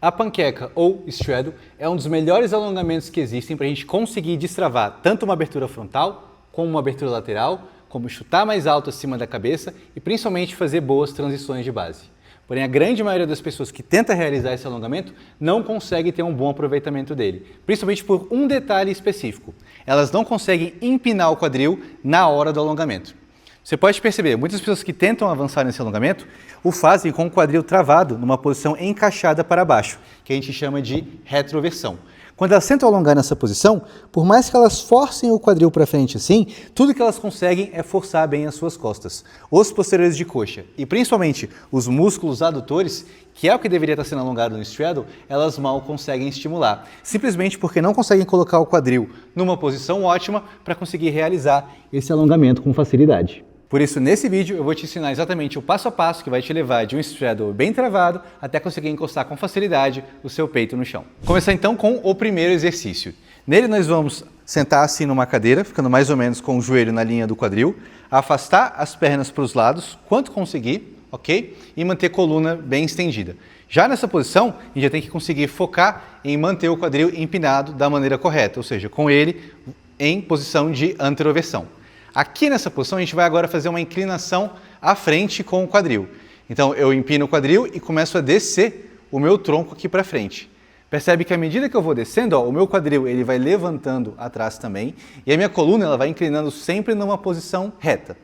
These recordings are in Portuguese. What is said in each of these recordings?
A panqueca ou straddle é um dos melhores alongamentos que existem para a gente conseguir destravar tanto uma abertura frontal, como uma abertura lateral, como chutar mais alto acima da cabeça e principalmente fazer boas transições de base. Porém, a grande maioria das pessoas que tenta realizar esse alongamento não consegue ter um bom aproveitamento dele, principalmente por um detalhe específico. Elas não conseguem empinar o quadril na hora do alongamento. Você pode perceber, muitas pessoas que tentam avançar nesse alongamento o fazem com o quadril travado numa posição encaixada para baixo, que a gente chama de retroversão. Quando elas tentam alongar nessa posição, por mais que elas forcem o quadril para frente assim, tudo que elas conseguem é forçar bem as suas costas. Os posteriores de coxa e principalmente os músculos adutores, que é o que deveria estar sendo alongado no straddle, elas mal conseguem estimular, simplesmente porque não conseguem colocar o quadril numa posição ótima para conseguir realizar esse alongamento com facilidade. Por isso, nesse vídeo, eu vou te ensinar exatamente o passo a passo que vai te levar de um straddle bem travado até conseguir encostar com facilidade o seu peito no chão. Começar então com o primeiro exercício. Nele nós vamos sentar assim numa cadeira, ficando mais ou menos com o joelho na linha do quadril, afastar as pernas para os lados, quanto conseguir, ok? E manter a coluna bem estendida. Já nessa posição, a gente já tem que conseguir focar em manter o quadril empinado da maneira correta, ou seja, com ele em posição de anteroversão. Aqui nessa posição a gente vai agora fazer uma inclinação à frente com o quadril. Então eu empino o quadril e começo a descer o meu tronco aqui para frente. Percebe que à medida que eu vou descendo, o meu quadril ele vai levantando atrás também e a minha coluna ela vai inclinando sempre numa posição reta.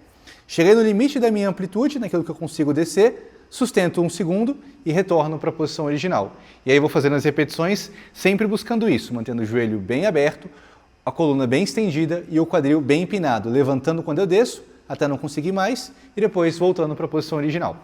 Cheguei no limite da minha amplitude, naquilo que eu consigo descer, sustento um segundo e retorno para a posição original. E aí vou fazendo as repetições sempre buscando isso, mantendo o joelho bem aberto, a coluna bem estendida e o quadril bem empinado, levantando quando eu desço, até não conseguir mais, e depois voltando para a posição original.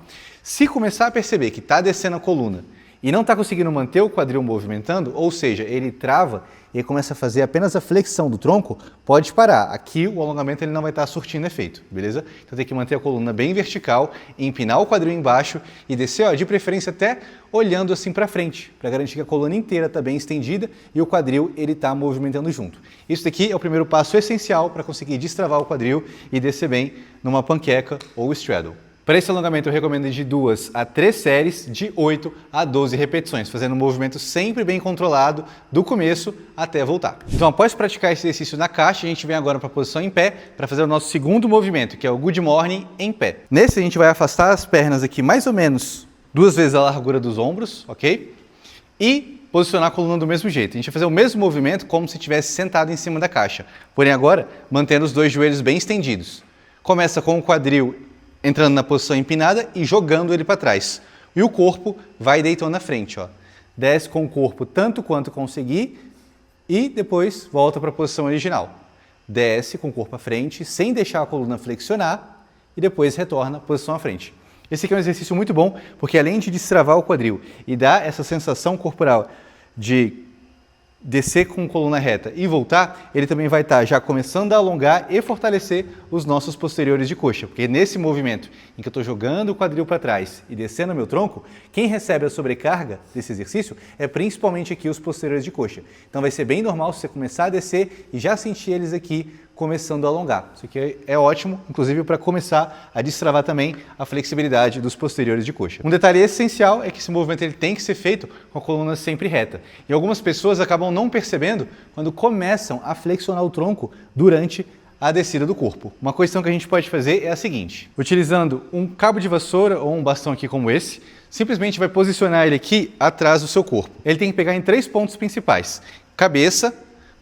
Se começar a perceber que está descendo a coluna e não está conseguindo manter o quadril movimentando, ou seja, ele trava e começa a fazer apenas a flexão do tronco, pode parar. Aqui o alongamento ele não vai estar surtindo efeito, beleza? Então tem que manter a coluna bem vertical, empinar o quadril embaixo e descer, de preferência até olhando assim para frente, para garantir que a coluna inteira está bem estendida e o quadril ele está movimentando junto. Isso daqui é o primeiro passo essencial para conseguir destravar o quadril e descer bem numa panqueca ou straddle. Para esse alongamento eu recomendo de 2 a 3 séries de 8 a 12 repetições, fazendo um movimento sempre bem controlado do começo até voltar. Então após praticar esse exercício na caixa, a gente vem agora para a posição em pé para fazer o nosso segundo movimento, que é o Good Morning em pé. Nesse a gente vai afastar as pernas aqui mais ou menos 2 vezes a largura dos ombros, ok? E posicionar a coluna do mesmo jeito. A gente vai fazer o mesmo movimento como se estivesse sentado em cima da caixa, porém agora mantendo os dois joelhos bem estendidos. Começa com o quadril entrando na posição empinada e jogando ele para trás. E o corpo vai deitando na frente. Desce com o corpo tanto quanto conseguir e depois volta para a posição original. Desce com o corpo à frente, sem deixar a coluna flexionar e depois retorna à posição à frente. Esse aqui é um exercício muito bom, porque além de destravar o quadril e dar essa sensação corporal de descer com coluna reta e voltar, ele também vai estar já começando a alongar e fortalecer os nossos posteriores de coxa, porque nesse movimento em que eu estou jogando o quadril para trás e descendo o meu tronco, quem recebe a sobrecarga desse exercício é principalmente aqui os posteriores de coxa. Então vai ser bem normal se você começar a descer e já sentir eles aqui começando a alongar. Isso aqui é ótimo, inclusive para começar a destravar também a flexibilidade dos posteriores de coxa. Um detalhe essencial é que esse movimento ele tem que ser feito com a coluna sempre reta. E algumas pessoas acabam não percebendo quando começam a flexionar o tronco durante a descida do corpo. Uma questão que a gente pode fazer é a seguinte: utilizando um cabo de vassoura ou um bastão aqui como esse, simplesmente vai posicionar ele aqui atrás do seu corpo. Ele tem que pegar em 3 pontos principais: cabeça,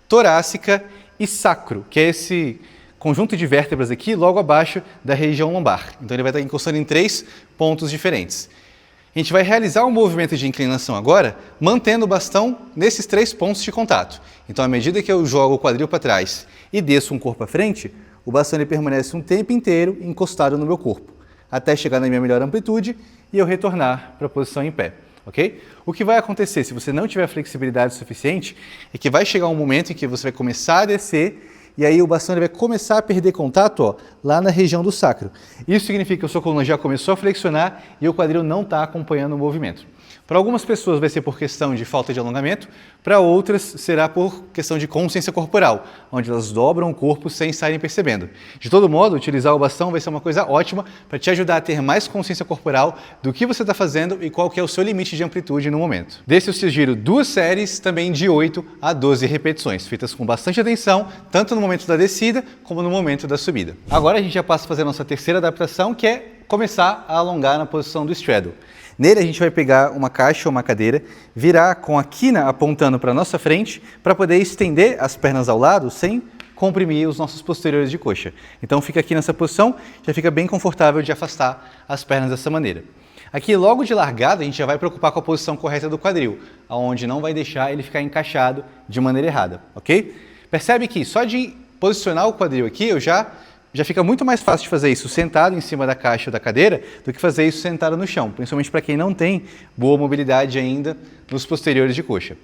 torácica e sacro, que é esse conjunto de vértebras aqui logo abaixo da região lombar. Então ele vai estar encostando em 3 pontos diferentes. A gente vai realizar um movimento de inclinação agora, mantendo o bastão nesses 3 pontos de contato. Então à medida que eu jogo o quadril para trás e desço um corpo à frente, o bastão ele permanece um tempo inteiro encostado no meu corpo, até chegar na minha melhor amplitude e eu retornar para a posição em pé. Okay? O que vai acontecer se você não tiver flexibilidade suficiente é que vai chegar um momento em que você vai começar a descer e aí o bastão vai começar a perder contato lá na região do sacro. Isso significa que a sua coluna já começou a flexionar e o quadril não está acompanhando o movimento. Para algumas pessoas vai ser por questão de falta de alongamento, para outras será por questão de consciência corporal, onde elas dobram o corpo sem estarem percebendo. De todo modo, utilizar o bastão vai ser uma coisa ótima para te ajudar a ter mais consciência corporal do que você está fazendo e qual que é o seu limite de amplitude no momento. Desse eu sugiro 2 séries também de 8 a 12 repetições, feitas com bastante atenção, tanto no momento da descida como no momento da subida. Agora a gente já passa a fazer a nossa terceira adaptação, que é começar a alongar na posição do straddle. Nele a gente vai pegar uma caixa ou uma cadeira, virar com a quina apontando para a nossa frente, para poder estender as pernas ao lado sem comprimir os nossos posteriores de coxa. Então fica aqui nessa posição, já fica bem confortável de afastar as pernas dessa maneira. Aqui logo de largada a gente já vai preocupar com a posição correta do quadril, onde não vai deixar ele ficar encaixado de maneira errada, ok? Percebe que só de posicionar o quadril aqui já fica muito mais fácil de fazer isso sentado em cima da caixa da cadeira do que fazer isso sentado no chão, principalmente para quem não tem boa mobilidade ainda nos posteriores de coxa.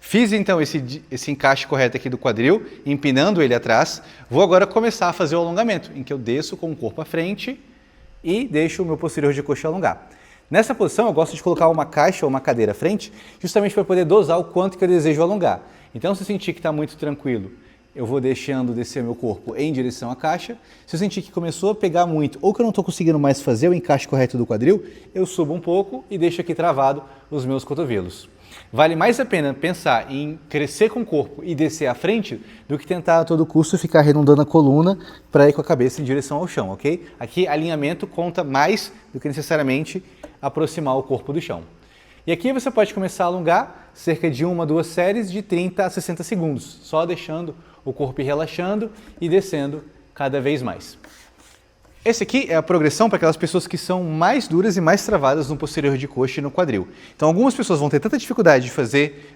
Fiz então esse encaixe correto aqui do quadril, empinando ele atrás. Vou agora começar a fazer o alongamento, em que eu desço com o corpo à frente e deixo o meu posterior de coxa alongar. Nessa posição eu gosto de colocar uma caixa ou uma cadeira à frente, justamente para poder dosar o quanto que eu desejo alongar. Então se eu sentir que está muito tranquilo, eu vou deixando descer meu corpo em direção à caixa. Se eu sentir que começou a pegar muito ou que eu não estou conseguindo mais fazer o encaixe correto do quadril, eu subo um pouco e deixo aqui travado os meus cotovelos. Vale mais a pena pensar em crescer com o corpo e descer à frente do que tentar a todo custo ficar arredondando a coluna para ir com a cabeça em direção ao chão, ok? Aqui alinhamento conta mais do que necessariamente aproximar o corpo do chão. E aqui você pode começar a alongar cerca de 1 a 2 séries de 30 a 60 segundos, só deixando o corpo ir relaxando e descendo cada vez mais. Esse aqui é a progressão para aquelas pessoas que são mais duras e mais travadas no posterior de coxa e no quadril. Então algumas pessoas vão ter tanta dificuldade de fazer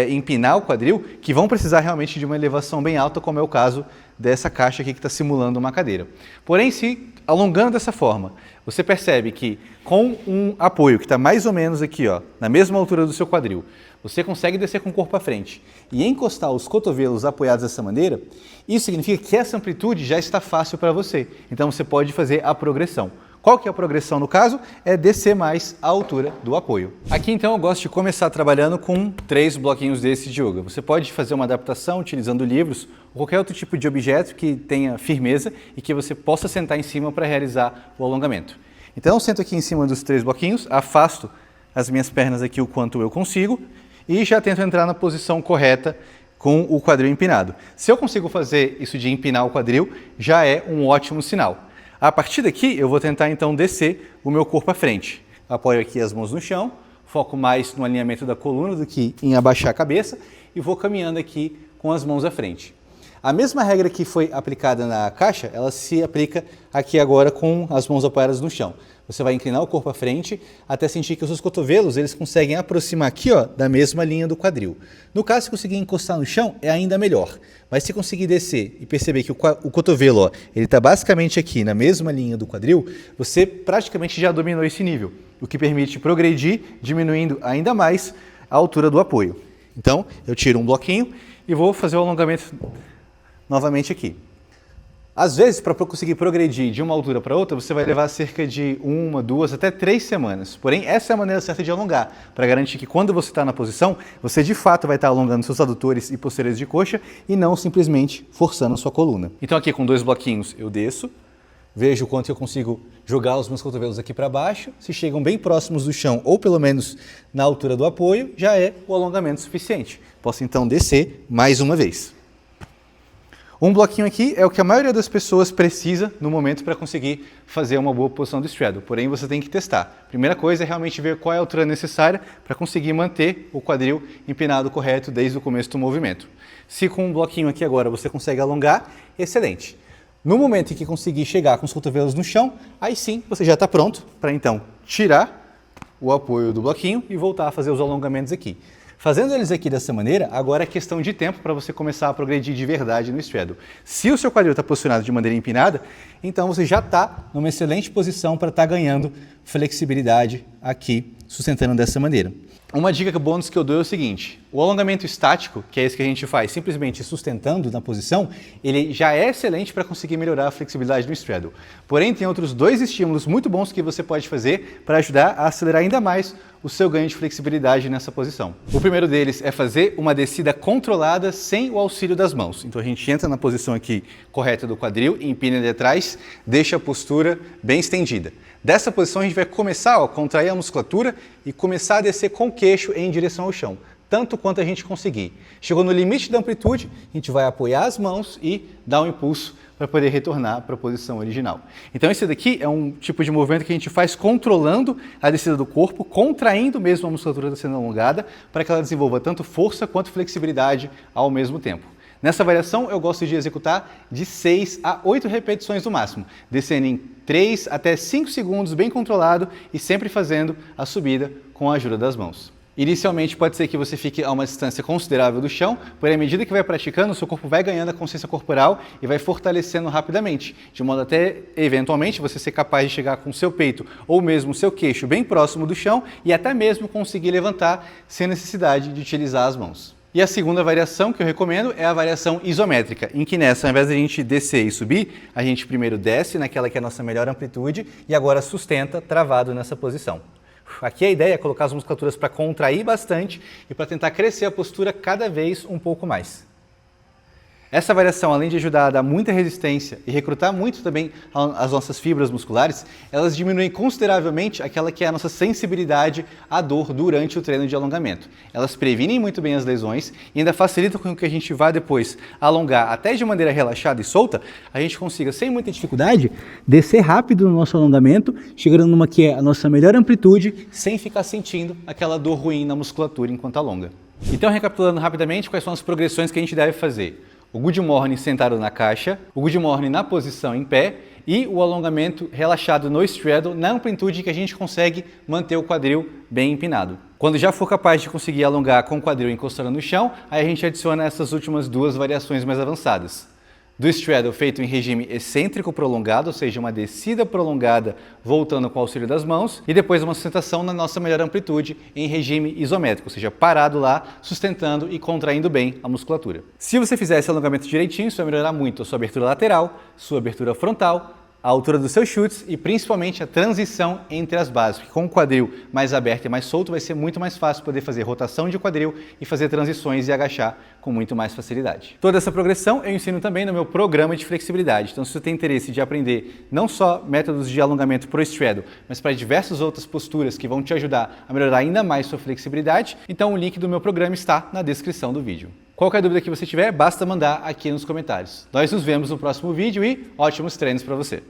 empinar o quadril que vão precisar realmente de uma elevação bem alta, como é o caso dessa caixa aqui que está simulando uma cadeira. Porém, se alongando dessa forma, você percebe que com um apoio que está mais ou menos aqui, ó, na mesma altura do seu quadril, você consegue descer com o corpo à frente e encostar os cotovelos apoiados dessa maneira, isso significa que essa amplitude já está fácil para você. Então você pode fazer a progressão. Qual que é a progressão no caso? É descer mais a altura do apoio. Aqui então eu gosto de começar trabalhando com 3 bloquinhos desses de yoga. Você pode fazer uma adaptação utilizando livros ou qualquer outro tipo de objeto que tenha firmeza e que você possa sentar em cima para realizar o alongamento. Então eu sento aqui em cima dos 3 bloquinhos, afasto as minhas pernas aqui o quanto eu consigo e já tento entrar na posição correta com o quadril empinado. Se eu consigo fazer isso de empinar o quadril, já é um ótimo sinal. A partir daqui, eu vou tentar então descer o meu corpo à frente. Apoio aqui as mãos no chão, foco mais no alinhamento da coluna do que em abaixar a cabeça e vou caminhando aqui com as mãos à frente. A mesma regra que foi aplicada na caixa, ela se aplica aqui agora com as mãos apoiadas no chão. Você vai inclinar o corpo à frente até sentir que os seus cotovelos eles conseguem aproximar aqui ó, da mesma linha do quadril. No caso, se conseguir encostar no chão, é ainda melhor. Mas se conseguir descer e perceber que o cotovelo ele está basicamente aqui na mesma linha do quadril, você praticamente já dominou esse nível, o que permite progredir, diminuindo ainda mais a altura do apoio. Então, eu tiro um bloquinho e vou fazer o alongamento novamente aqui. Às vezes, para conseguir progredir de uma altura para outra, você vai levar cerca de 1, 2, até 3 semanas. Porém, essa é a maneira certa de alongar, para garantir que quando você está na posição, você de fato vai estar alongando seus adutores e posteriores de coxa e não simplesmente forçando a sua coluna. Então aqui com 2 bloquinhos eu desço, vejo o quanto eu consigo jogar os meus cotovelos aqui para baixo. Se chegam bem próximos do chão ou pelo menos na altura do apoio, já é o alongamento suficiente. Posso então descer mais uma vez. Um bloquinho aqui é o que a maioria das pessoas precisa no momento para conseguir fazer uma boa posição do straddle, porém você tem que testar. Primeira coisa é realmente ver qual é a altura necessária para conseguir manter o quadril empinado correto desde o começo do movimento. Se com um bloquinho aqui agora você consegue alongar, excelente. No momento em que conseguir chegar com os cotovelos no chão, aí sim você já está pronto para então tirar o apoio do bloquinho e voltar a fazer os alongamentos aqui. Fazendo eles aqui dessa maneira, agora é questão de tempo para você começar a progredir de verdade no straddle. Se o seu quadril está posicionado de maneira empinada, então você já está numa excelente posição para estar ganhando flexibilidade aqui sustentando dessa maneira. Uma dica bônus que eu dou é o seguinte: o alongamento estático, que é esse que a gente faz simplesmente sustentando na posição, ele já é excelente para conseguir melhorar a flexibilidade do straddle. Porém, tem outros dois estímulos muito bons que você pode fazer para ajudar a acelerar ainda mais o seu ganho de flexibilidade nessa posição. O primeiro deles é fazer uma descida controlada sem o auxílio das mãos. Então a gente entra na posição aqui correta do quadril, empina ele atrás, deixa a postura bem estendida. Dessa posição a gente vai começar a contrair a musculatura e começar a descer com o queixo em direção ao chão, tanto quanto a gente conseguir. Chegou no limite da amplitude, a gente vai apoiar as mãos e dar um impulso para poder retornar para a posição original. Então esse daqui é um tipo de movimento que a gente faz controlando a descida do corpo, contraindo mesmo a musculatura da sendo alongada, para que ela desenvolva tanto força quanto flexibilidade ao mesmo tempo. Nessa variação, eu gosto de executar de 6 a 8 repetições no máximo, descendo em 3 até 5 segundos bem controlado e sempre fazendo a subida com a ajuda das mãos. Inicialmente pode ser que você fique a uma distância considerável do chão, porém à medida que vai praticando, o seu corpo vai ganhando a consciência corporal e vai fortalecendo rapidamente, de modo até, eventualmente, você ser capaz de chegar com o seu peito ou mesmo o seu queixo bem próximo do chão e até mesmo conseguir levantar sem necessidade de utilizar as mãos. E a segunda variação que eu recomendo é a variação isométrica, em que nessa, ao invés de a gente descer e subir, a gente primeiro desce naquela que é a nossa melhor amplitude e agora sustenta travado nessa posição. Aqui a ideia é colocar as musculaturas para contrair bastante e para tentar crescer a postura cada vez um pouco mais. Essa variação, além de ajudar a dar muita resistência e recrutar muito também as nossas fibras musculares, elas diminuem consideravelmente aquela que é a nossa sensibilidade à dor durante o treino de alongamento. Elas previnem muito bem as lesões e ainda facilitam com que a gente vá depois alongar até de maneira relaxada e solta, a gente consiga, sem muita dificuldade, descer rápido no nosso alongamento, chegando numa que é a nossa melhor amplitude, sem ficar sentindo aquela dor ruim na musculatura enquanto alonga. Então, recapitulando rapidamente, quais são as progressões que a gente deve fazer? O Good Morning sentado na caixa, o Good Morning na posição em pé e o alongamento relaxado no straddle na amplitude que a gente consegue manter o quadril bem empinado. Quando já for capaz de conseguir alongar com o quadril encostando no chão, aí a gente adiciona essas últimas duas variações mais avançadas. Do straddle feito em regime excêntrico prolongado, ou seja, uma descida prolongada voltando com o auxílio das mãos, e depois uma sustentação na nossa melhor amplitude em regime isométrico, ou seja, parado lá, sustentando e contraindo bem a musculatura. Se você fizer esse alongamento direitinho, isso vai melhorar muito a sua abertura lateral, sua abertura frontal, a altura dos seus chutes e principalmente a transição entre as bases, porque com o quadril mais aberto e mais solto vai ser muito mais fácil poder fazer rotação de quadril e fazer transições e agachar com muito mais facilidade. Toda essa progressão eu ensino também no meu programa de flexibilidade, então se você tem interesse de aprender não só métodos de alongamento pro straddle, mas para diversas outras posturas que vão te ajudar a melhorar ainda mais sua flexibilidade, então o link do meu programa está na descrição do vídeo. Qualquer dúvida que você tiver, basta mandar aqui nos comentários. Nós nos vemos no próximo vídeo e ótimos treinos para você!